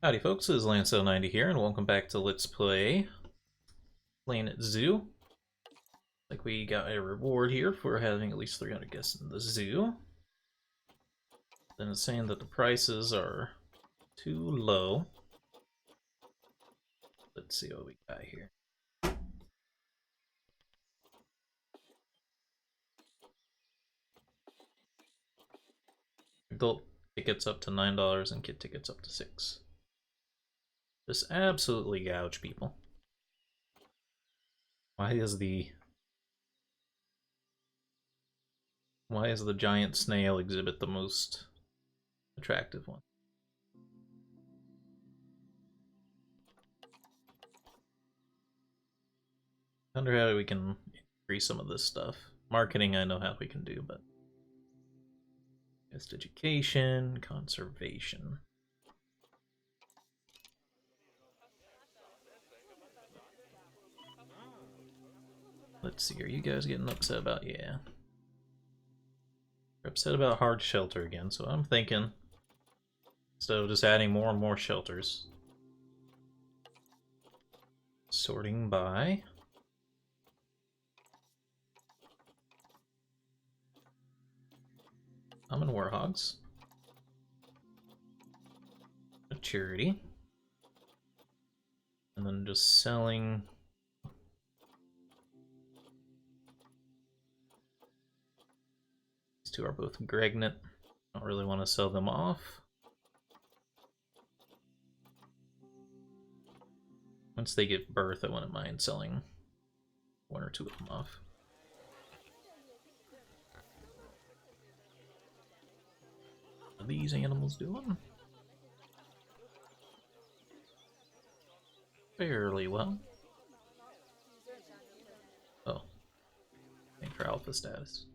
Howdy folks, this is Lanso90 here, and welcome back to Let's Play Planet Zoo. Like we got a reward here for having at least 300 guests in the zoo. Then it's saying that the prices are too low. Let's see what we got here. Adult tickets up to $9 and kid tickets up to $6. Just absolutely gouge people. Why is the giant snail exhibit the most attractive one? I wonder how we can increase some of this stuff. Marketing, I know how we can do, but just education, conservation. Let's see, are you guys getting upset about? Yeah. You're upset about hard shelter again, so I'm thinking instead of just adding more and more shelters, sorting by common warhogs, maturity, and then just selling these two are both Gregnet. Don't really want to sell them off. Once they give birth, I wouldn't mind selling one or two of them off. What are these animals doing? Fairly well. Oh. Thank for alpha status.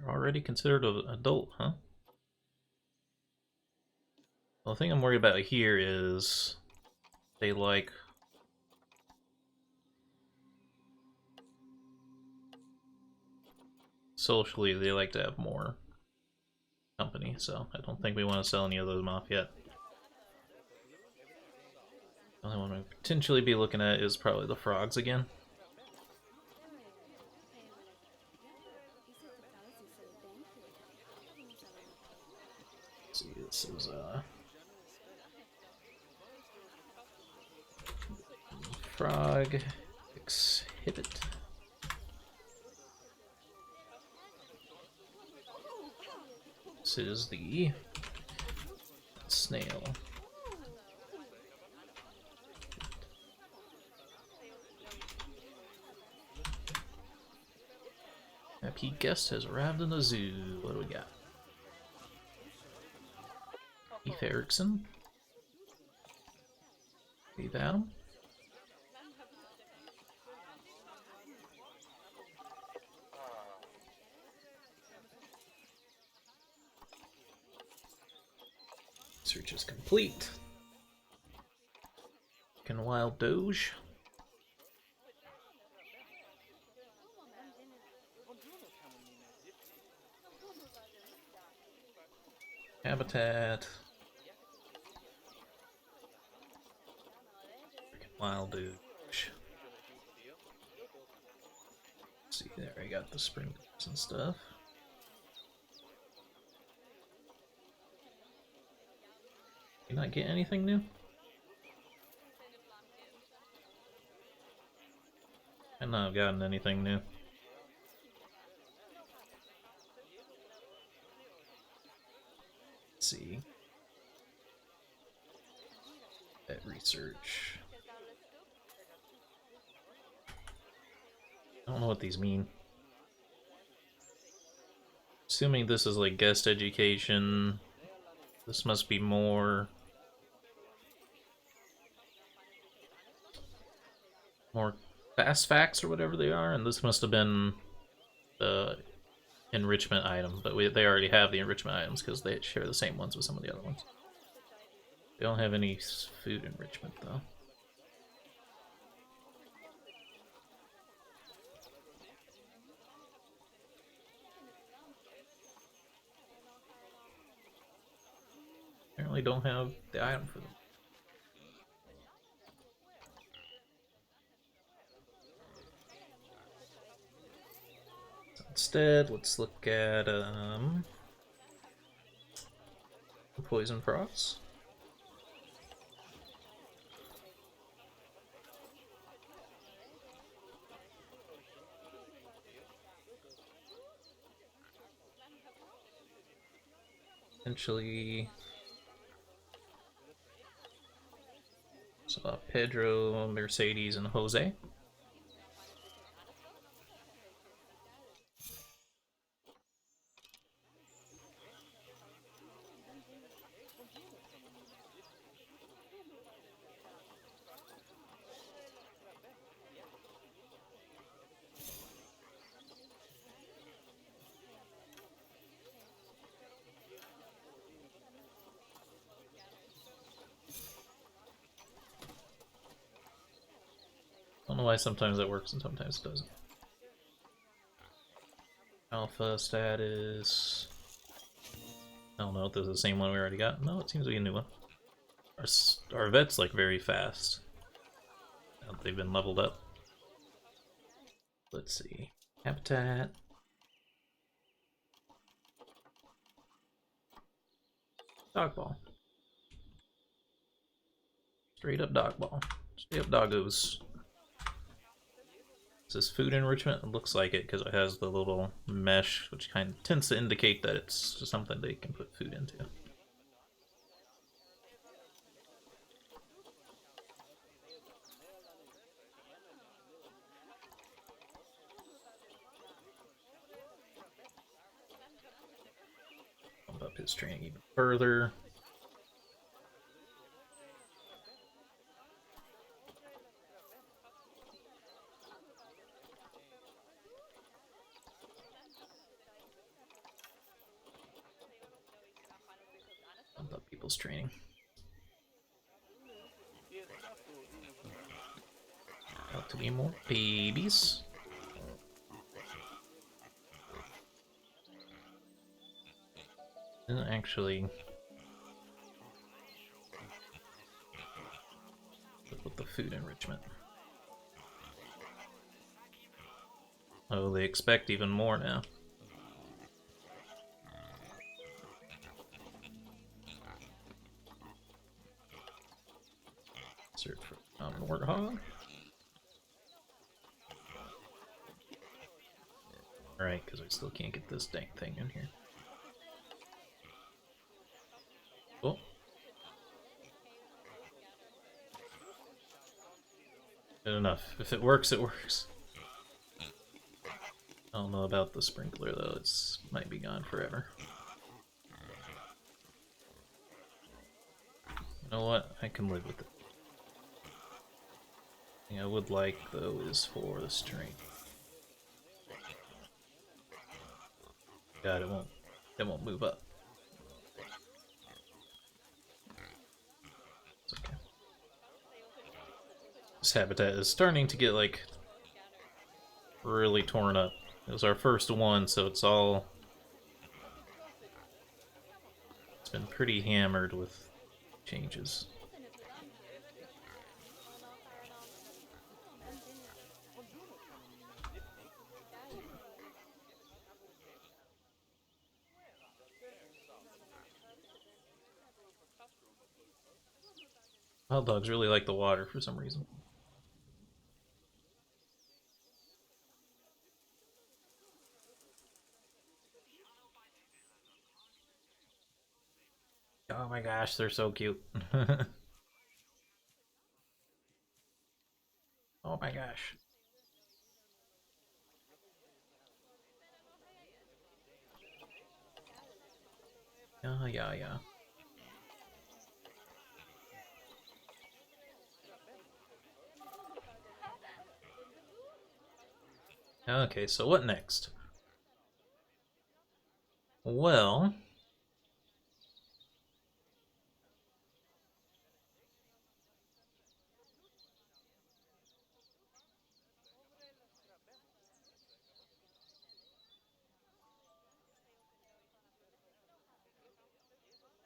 Already considered an adult, huh? Well, the thing I'm worried about here is they like socially they like to have more company, so I don't think we want to sell any of those off yet. The only one we potentially be looking at is probably the frogs again. Let's see, this is frog exhibit. This is the snail. Happy guest has arrived in the zoo. What do we got? Keith Erickson. Steve Adam. Search is complete. Can wild doge. Habitat. Wild doge. Let's see there, I got the sprinklers and stuff. You not get anything new? I've not gotten anything new. Let's see. That research. I don't know what these mean. Assuming this is like guest education, this must be more fast facts or whatever they are, and this must have been the enrichment item, but they already have the enrichment items because they share the same ones with some of the other ones. They don't have any food enrichment though. Apparently don't have the item for them. So instead, let's look at poison procs. Essentially, so Pedro, Mercedes, and Jose. I don't know why sometimes that works and sometimes it doesn't. Alpha status. I don't know if this is the same one we already got. No, it seems to be a new one. Our vets like very fast. They've been leveled up. Let's see. Habitat. Dog ball. Straight up dog ball. Straight up doggos. Is this food enrichment? It looks like it because it has the little mesh, which kind of tends to indicate that it's just something they can put food into. Pump up his training even further. People's training. Got to be more babies. Didn't actually with the food enrichment. Oh, they expect even more now. Search for warthog. Alright, because I still can't get this dang thing in here. Oh. Good enough. If it works, it works. I don't know about the sprinkler though, it's might be gone forever. You know what? I can live with it. Thing I would like though is for the strength. God, it won't move up. It's okay. This habitat is starting to get like really torn up. It was our first one, so it's been pretty hammered with changes. Wild dogs really like the water for some reason. Oh my gosh, they're so cute. Oh my gosh. Yeah. Okay, so what next? Well,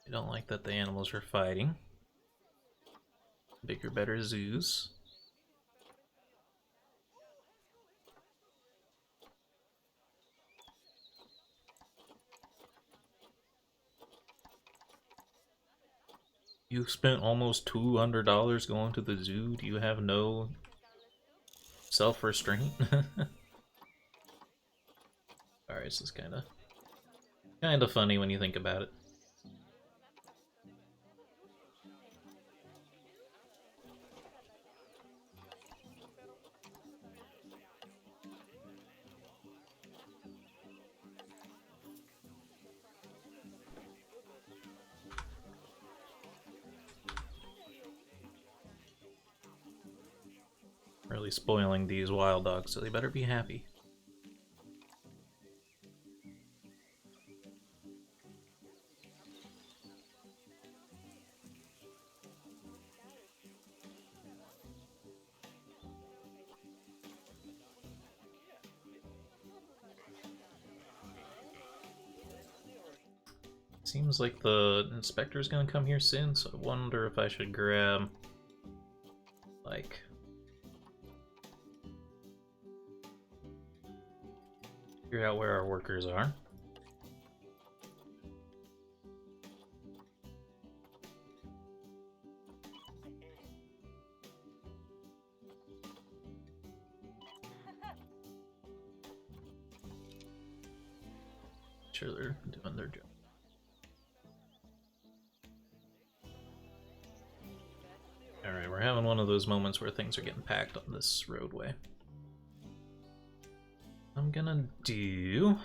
I don't like that the animals are fighting. Bigger, better zoos. You spent almost $200 going to the zoo. Do you have no self-restraint? Alright, this is kinda funny when you think about it. Really spoiling these wild dogs, so they better be happy. Seems like the inspector's gonna come here soon, so I wonder if I should grab, like, figure out where our workers are. Sure they're doing their job. Alright, we're having one of those moments where things are getting packed on this roadway. I'm gonna do...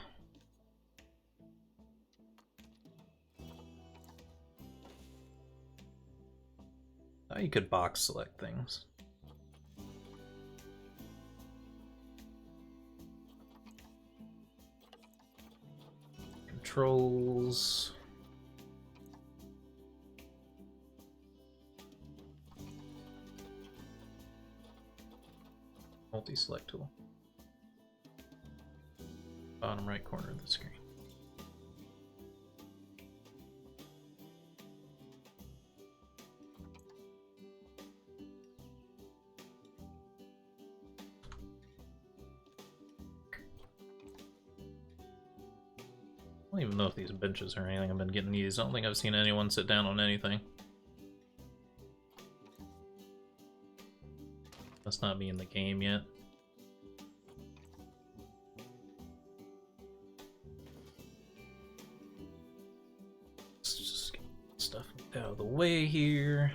Oh, you could box select things. Controls... Multi-select tool. Bottom right corner of the screen. I don't even know if these benches or anything have been getting used. I don't think I've seen anyone sit down on anything. Must not be in the game yet. Let's just get stuff out of the way here.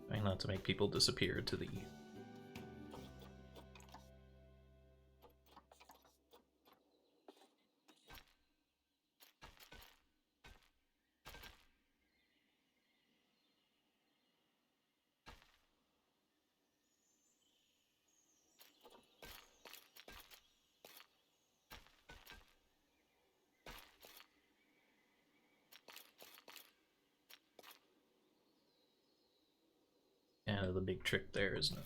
Trying not to make people disappear to the kind of the big trick there, isn't it?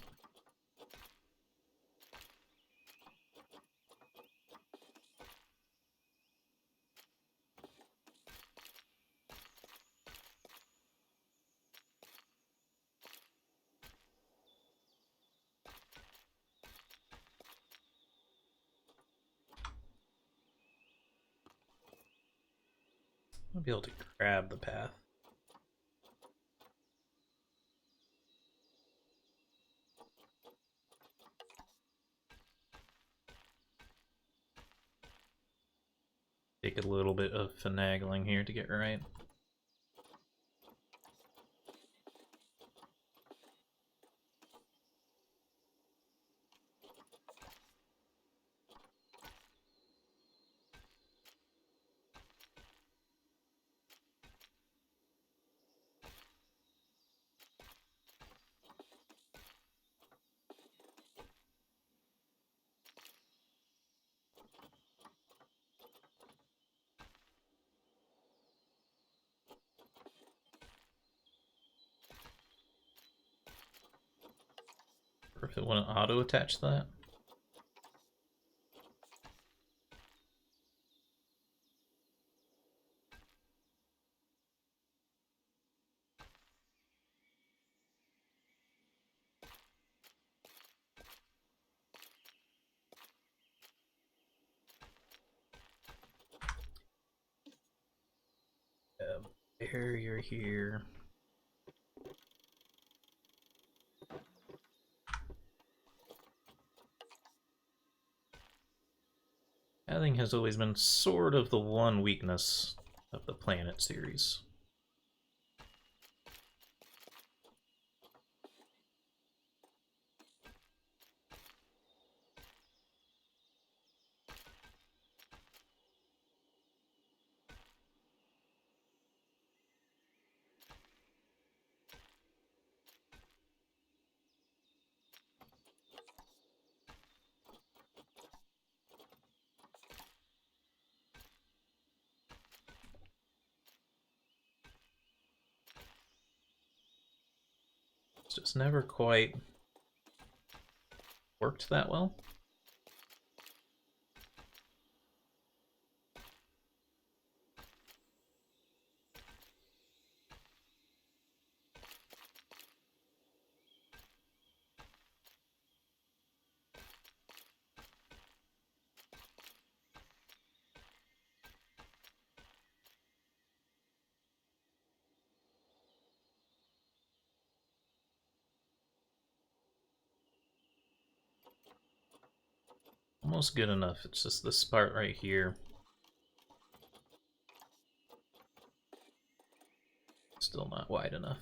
I'll be able to grab the path. Take a little bit of finagling here to get right. If it wouldn't auto-attach that. Barrier here. Pathing has always been sort of the one weakness of the Planet series. It's just never quite worked that well. Almost good enough. It's just this part right here. Still not wide enough.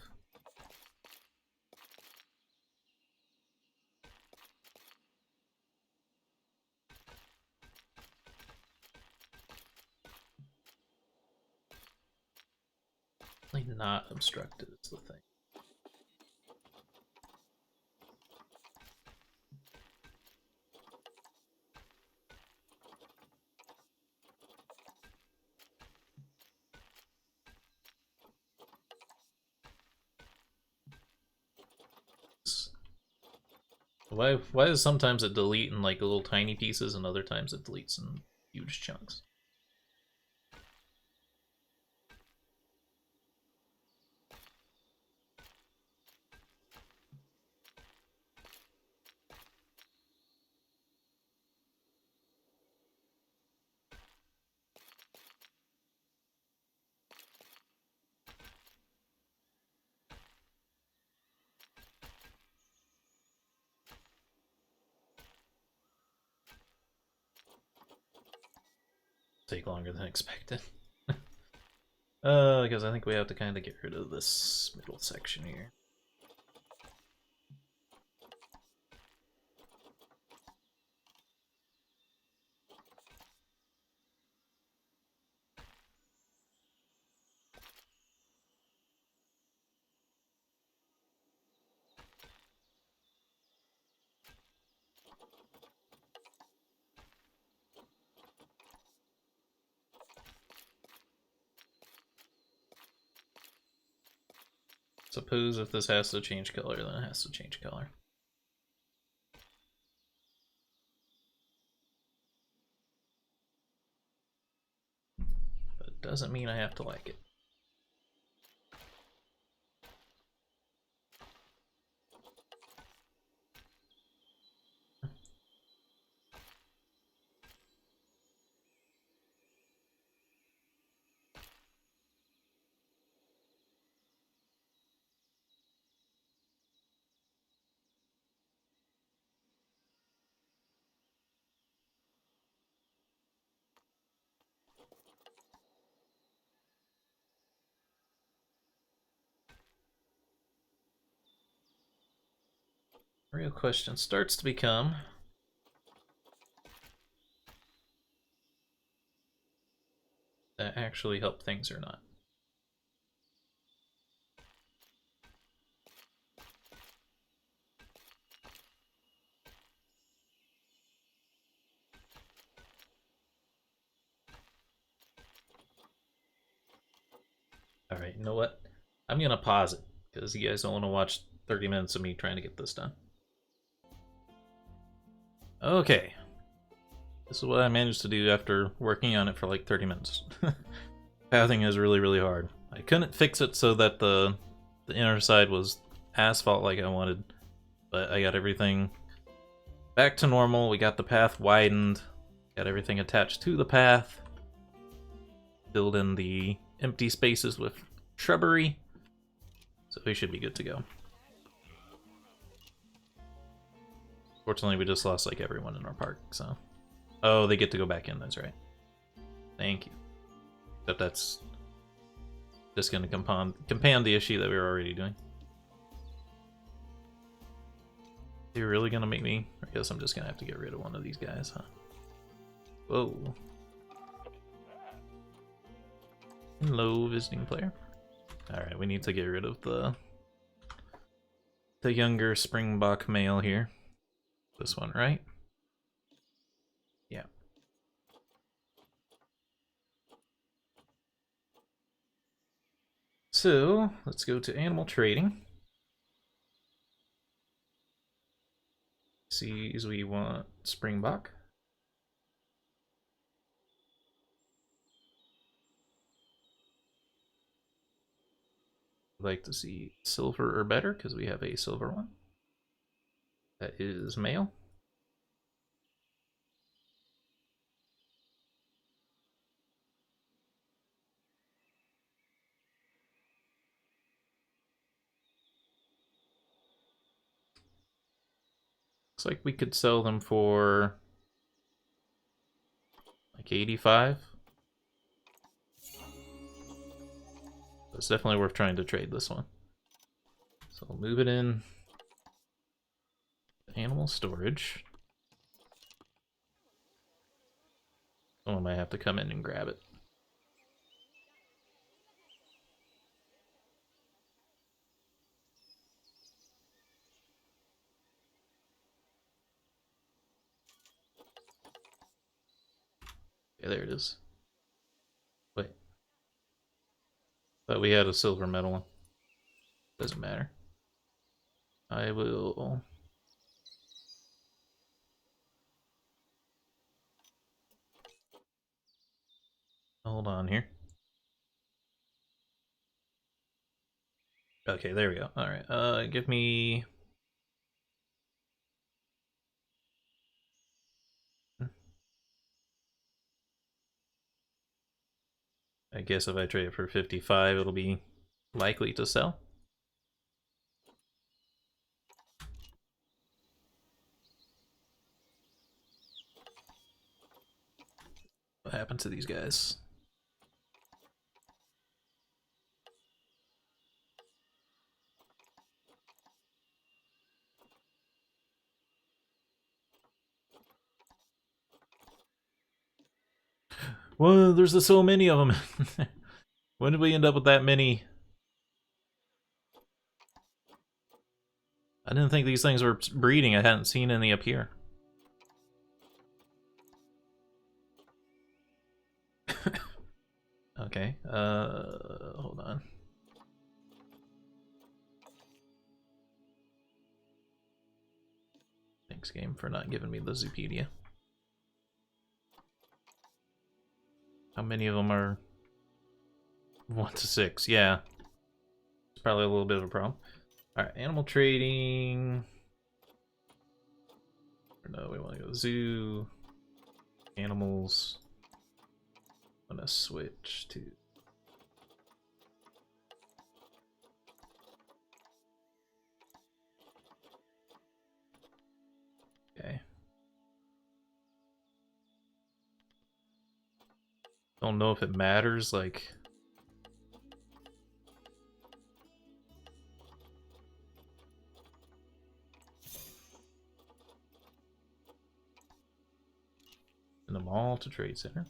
Like not obstructed is the thing. Why does sometimes it delete in like little tiny pieces and other times it deletes in huge chunks? Take longer than expected. Because I think we have to kind of get rid of this middle section here. Suppose if this has to change color, then it has to change color. But it doesn't mean I have to like it. The real question starts to become, that actually help things or not? Alright, you know what? I'm gonna pause it, because you guys don't want to watch 30 minutes of me trying to get this done. Okay. This is what I managed to do after working on it for like 30 minutes. Pathing is really, really hard. I couldn't fix it so that the inner side was asphalt like I wanted, but I got everything back to normal. We got the path widened, got everything attached to the path, filled in the empty spaces with shrubbery, so we should be good to go. Fortunately, we just lost like everyone in our park, so... Oh, they get to go back in, that's right. Thank you. But that's just gonna compound the issue that we were already doing. You're really gonna make me... I guess I'm just gonna have to get rid of one of these guys, huh? Whoa. Hello, visiting player. Alright, we need to get rid of the younger Springbok male here. This one, right? Yeah. So, let's go to animal trading. See, as we want Springbok. I'd like to see silver or better, because we have a silver one. That is male. Looks like we could sell them for like 85. It's definitely worth trying to trade this one. So we'll move it in animal storage. Someone might have to come in and grab it. Yeah, there it is. Wait. Thought we had a silver metal one. Doesn't matter. I will... Hold on here. Okay, there we go. Alright, give me... I guess if I trade it for 55, it'll be likely to sell. What happened to these guys? Well, there's so many of them. When did we end up with that many? I didn't think these things were breeding. I hadn't seen any up here. Okay, hold on. Thanks, game, for not giving me the Zoopedia. How many of them are 1 to 6? Yeah. It's probably a little bit of a problem. Alright, animal trading. No, we want to go zoo. Animals. I'm gonna switch to... Okay. Don't know if it matters, like... Send them all to Trade Center.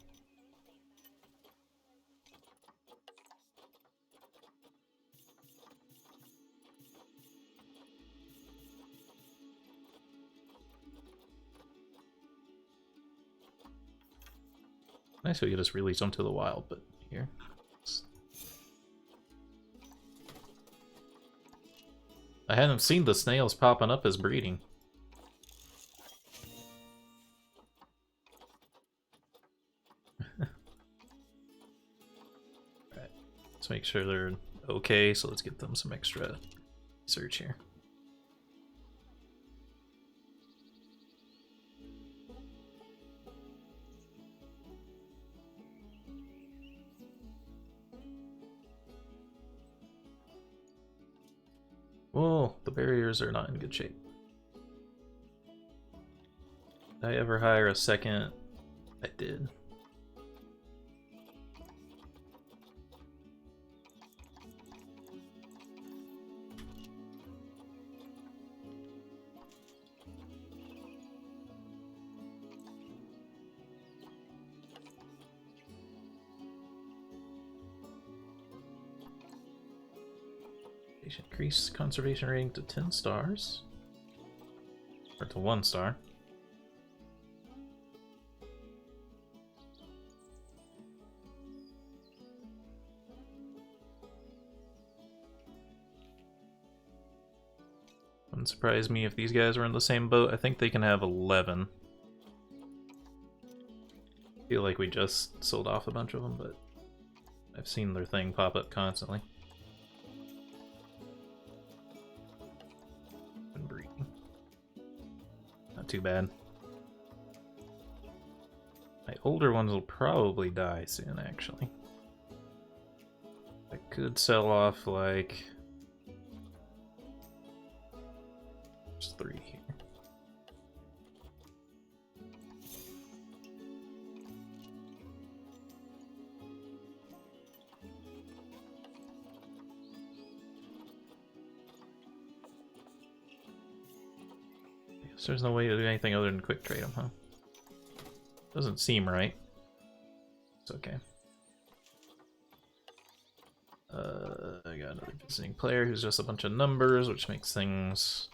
Nice we could just release them to the wild, but here. I hadn't seen the snails popping up as breeding. Let's make sure they're okay, so let's get them some extra research here. Whoa, the barriers are not in good shape. Did I ever hire a second? I did. Increase conservation rating to 10 stars. Or to 1 star. Wouldn't surprise me if these guys were in the same boat. I think they can have 11. I feel like we just sold off a bunch of them, but I've seen their thing pop up constantly. Not too bad. My older ones will probably die soon, actually. I could sell off, like... just 3 here. So there's no way to do anything other than quick trade them, huh? Doesn't seem right. It's okay. I got another visiting player who's just a bunch of numbers, which makes things...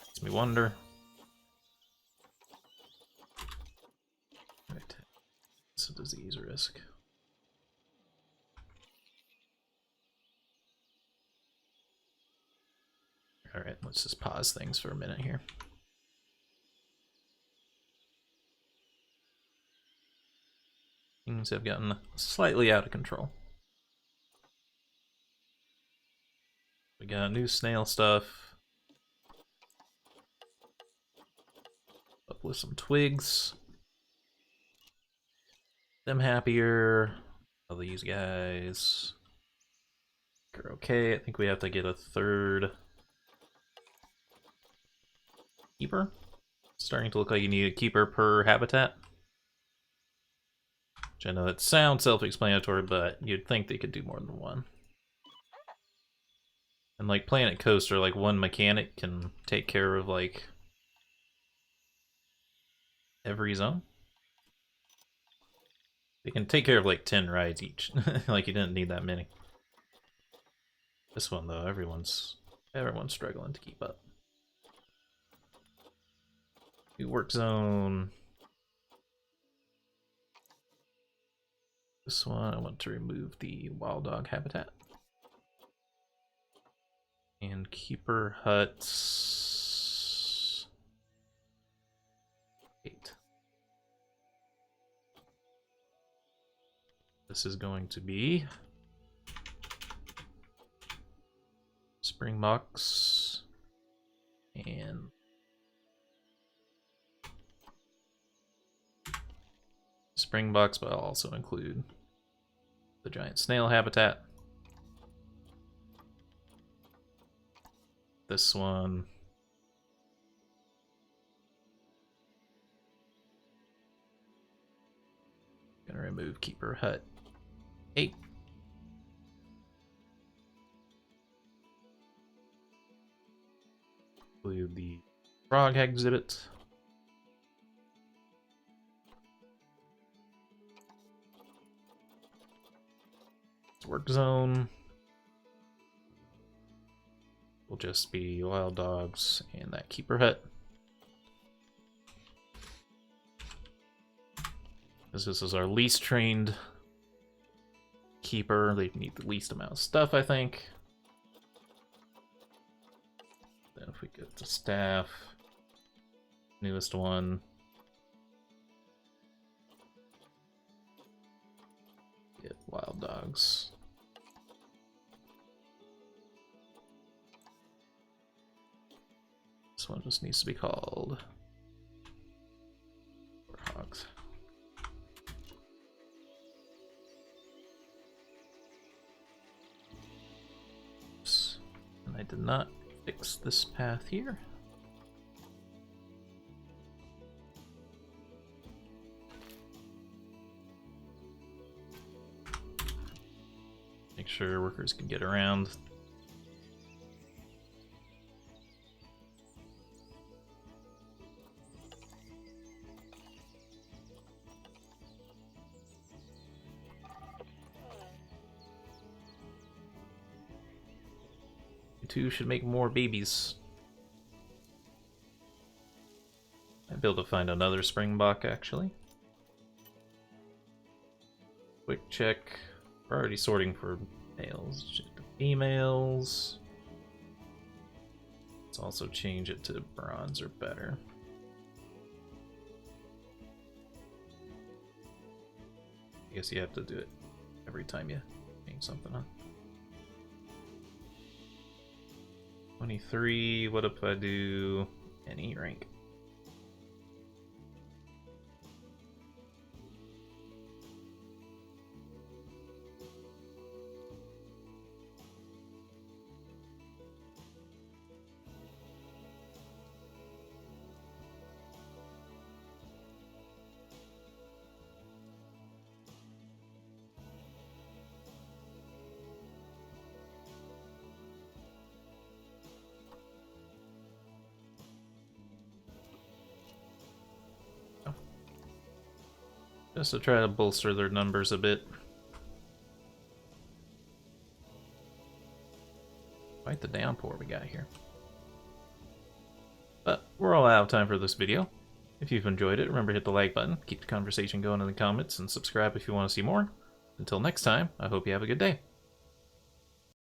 makes me wonder. Right. It's a disease risk. Alright, let's just pause things for a minute here. Things have gotten slightly out of control. We got new snail stuff. Up with some twigs. Them happier. All these guys are okay. I think we have to get a third keeper. Starting to look like you need a keeper per habitat. Which I know that sounds self-explanatory, but you'd think they could do more than one. And like Planet Coaster, like one mechanic can take care of like every zone. They can take care of like 10 rides each. Like you didn't need that many. This one though, everyone's struggling to keep up. New work zone. This one I want to remove the wild dog habitat. And keeper huts 8. This is going to be Springbox and Springbox, but I'll also include the giant snail habitat. This one. Gonna remove keeper hut 8. Include the frog exhibit. Work zone will just be wild dogs and that keeper hut. This is our least trained keeper. They need the least amount of stuff, I think. Then if we get to staff, newest one. Get wild dogs. This one just needs to be called Hogs. Oops. And I did not fix this path here. Make sure workers can get around. You two should make more babies. I'd be able to find another springbok actually. Quick check. We're already sorting for males. Check the females. Let's also change it to bronze or better. I guess you have to do it every time you change something on. 23, what if I do an E rank? Just to try to bolster their numbers a bit. Quite the downpour we got here. But we're all out of time for this video. If you've enjoyed it, remember to hit the like button, keep the conversation going in the comments, and subscribe if you want to see more. Until next time, I hope you have a good day.